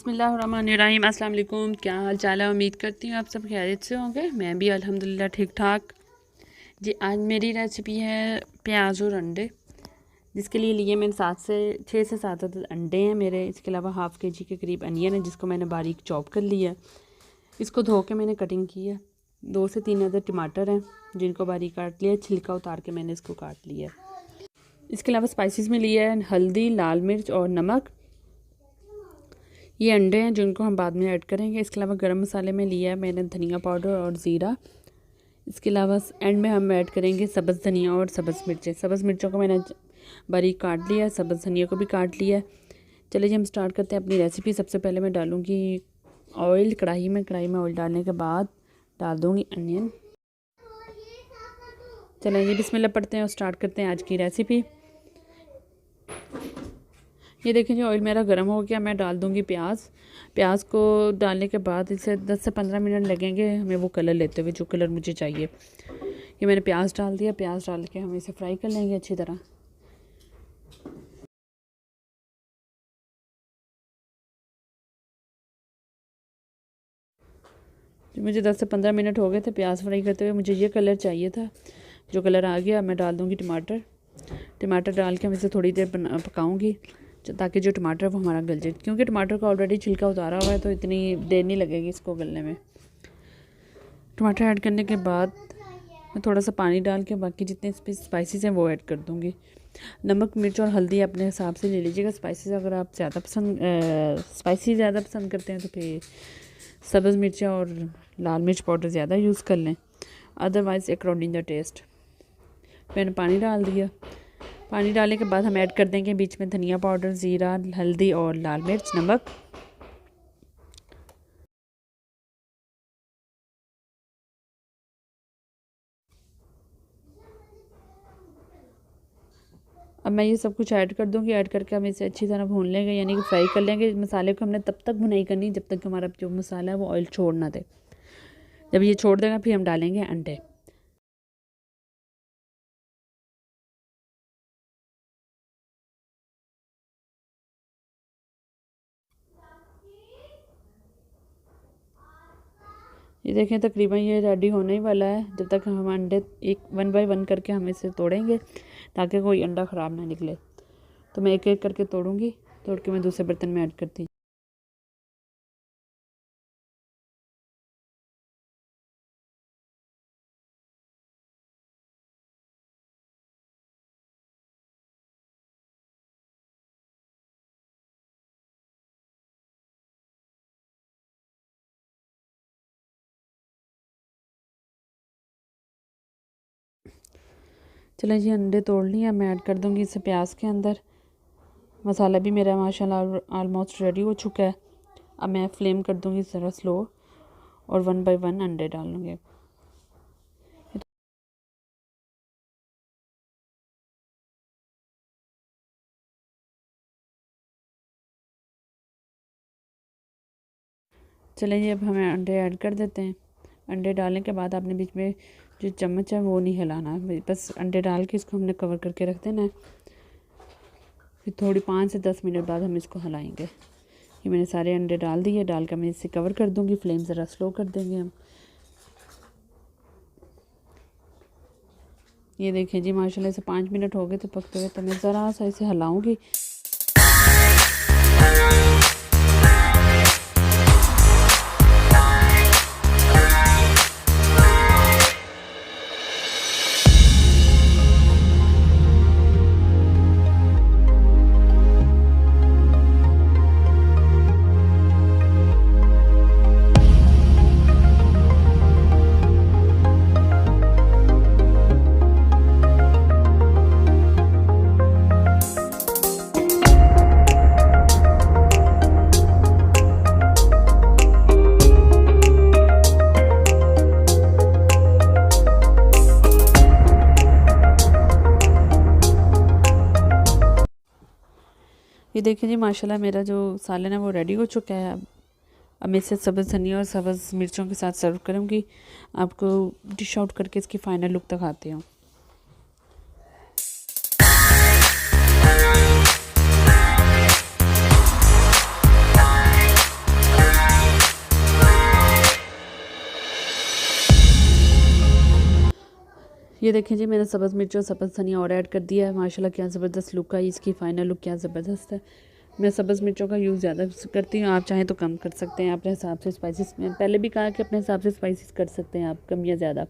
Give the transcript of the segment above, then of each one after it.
बिस्मिल्लाहिर्रहमानिर्रहीम। अस्सलाम वालेकुम। क्या हाल चाल है? उम्मीद करती हूँ आप सब खैरियत से होंगे। मैं भी अल्हम्दुलिल्लाह ठीक ठाक। जी आज मेरी रेसिपी है प्याज और अंडे, जिसके लिए मैंने 6 से 7 अंडे हैं मेरे। इसके अलावा हाफ़ के जी के करीब अनियन है, जिसको मैंने बारीक चॉप कर लिया है। इसको धो के मैंने कटिंग की है। 2 से 3 अदर टमाटर हैं, जिनको बारीक काट लिया। छिलका उतार के मैंने इसको काट लिया है। इसके अलावा स्पाइसेस में लिया है हल्दी, लाल मिर्च और नमक। ये अंडे हैं जिनको हम बाद में ऐड करेंगे। इसके अलावा गरम मसाले में लिया है मैंने धनिया पाउडर और ज़ीरा। इसके अलावा एंड में हम ऐड करेंगे सब्ज़ धनिया और सब्ज़ मिर्चें। सब्ज़ मिर्चों को मैंने बारीक काट लिया है, सब्ज़ धनिया को भी काट लिया है। चलिए जी हम स्टार्ट करते हैं अपनी रेसिपी। सबसे पहले मैं डालूँगी ऑयल कढ़ाई में ऑयल डालने के बाद डाल दूँगी अनियन। चलिए जी बिस्मिल्लाह पढ़ते हैं और स्टार्ट करते हैं आज की रेसिपी। ये देखें जी ऑयल मेरा गर्म हो गया। मैं डाल दूँगी प्याज को डालने के बाद इसे 10 से 15 मिनट लगेंगे हमें वो कलर लेते हुए, जो कलर मुझे चाहिए। ये मैंने प्याज डाल दिया। प्याज डाल के हम इसे फ्राई कर लेंगे अच्छी तरह। जो मुझे 10 से 15 मिनट हो गए थे प्याज फ्राई करते हुए। मुझे ये कलर चाहिए था, जो कलर आ गया। मैं डाल दूँगी टमाटर डाल के हम इसे थोड़ी देर पकाऊँगी, ताकि जो टमाटर वो हमारा गल जाए। क्योंकि टमाटर का ऑलरेडी छिलका उतारा हुआ है, तो इतनी देर नहीं लगेगी इसको गलने में। टमाटर ऐड करने के बाद मैं थोड़ा सा पानी डाल के बाकी जितने स्पाइसेस हैं वो ऐड कर दूँगी। नमक, मिर्च और हल्दी अपने हिसाब से ले लीजिएगा। स्पाइसेस अगर आप स्पाइसी ज़्यादा पसंद करते हैं तो फिर सब्ज़ मिर्चा और लाल मिर्च पाउडर ज़्यादा यूज़ कर लें, अदरवाइज़ अकॉर्डिंग द टेस्ट। मैंने पानी डाल दिया। पानी डालने के बाद हम ऐड कर देंगे बीच में धनिया पाउडर, ज़ीरा, हल्दी और लाल मिर्च, नमक। अब मैं ये सब कुछ ऐड कर दूँगी। ऐड करके हम इसे अच्छी तरह भून लेंगे, यानी कि फ्राई कर लेंगे। मसाले को हमने तब तक भुनाई करनी जब तक कि हमारा जो मसाला है वो ऑयल छोड़ ना दे। जब ये छोड़ देगा फिर हम डालेंगे अंडे। ये देखें तकरीबन ये रेडी होने ही वाला है। जब तक हम अंडे एक 1 बाय 1 करके हम इसे तोड़ेंगे, ताकि कोई अंडा ख़राब ना निकले। तो मैं एक एक करके तोड़ूंगी। तोड़ के मैं दूसरे बर्तन में ऐड करती हूँ। चलें जी अंडे तोड़ लिए। मैं ऐड कर दूँगी इसे प्याज के अंदर। मसाला भी मेरा माशाल्लाह ऑलमोस्ट रेडी हो चुका है। अब मैं फ्लेम कर दूँगी ज़रा स्लो और 1 बाय 1 अंडे डालूँगी। चलें जी अब हमें अंडे ऐड कर देते हैं। अंडे डालने के बाद आपने बीच में जो चम्मच है वो नहीं हिलाना, बस अंडे डाल के इसको हमने कवर करके रख देना है। फिर थोड़ी 5 से 10 मिनट बाद हम इसको हिलाएंगे। ये मैंने सारे अंडे डाल दिए। डाल कर मैं इसे कवर कर दूँगी। फ्लेम ज़रा स्लो कर देंगे हम। ये देखें जी माशाल्लाह से 5 मिनट हो गए थे पकते हुए। तो मैं ज़रा सा इसे हिलाऊँगी। ये देखिए जी माशाल्लाह मेरा जो सालन है वो रेडी हो चुका है। अब मैं इसे सब्ज़ धनिया और सब्ज़ मिर्चों के साथ सर्व करूँगी। आपको डिश आउट करके इसकी फ़ाइनल लुक दिखाती हूँ। ये देखें जी, मैंने सब्ज़ मिर्च और सब्ज़ धनिया और ऐड कर दिया है। माशाल्लाह क्या ज़बरदस्त लुक आई, इसकी फ़ाइनल लुक क्या ज़बरदस्त है। मैं सब्ज़ मिर्चों का यूज़ ज़्यादा करती हूँ, आप चाहें तो कम कर सकते हैं अपने हिसाब से। स्पाइसेस में पहले भी कहा कि अपने हिसाब से स्पाइसेस कर सकते हैं आप, कम या ज़्यादा।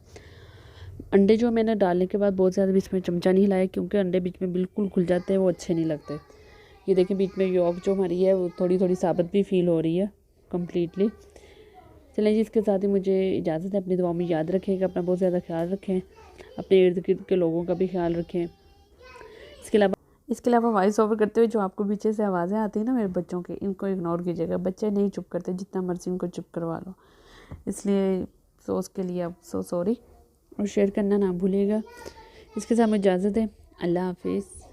अंडे जो मैंने डालने के बाद बहुत ज़्यादा बीच में चमचा नहीं हिलाया, क्योंकि अंडे बीच में बिल्कुल खुल जाते हैं, वो अच्छे नहीं लगते। ये देखिए बीच में यॉक जो हमारी है वो थोड़ी थोड़ी साबित भी फील हो रही है कम्प्लीटली। चलें जी, इसके साथ ही मुझे इजाज़त है। अपनी दुआओं में याद रखेगा, अपना बहुत ज़्यादा ख्याल रखें, अपने इर्द गिर्द के लोगों का भी ख्याल रखें। इसके अलावा वॉइस ओवर करते हुए जो आपको पीछे से आवाज़ें आती हैं ना मेरे बच्चों के, इनको इग्नोर कीजिएगा। बच्चे नहीं चुप करते, जितना मर्जी उनको चुप करवा लो, इसलिए उसके लिए आप सॉरी। और शेयर करना ना भूलिएगा। इसके साथ मुझे इजाज़त है। अल्लाह हाफिज़।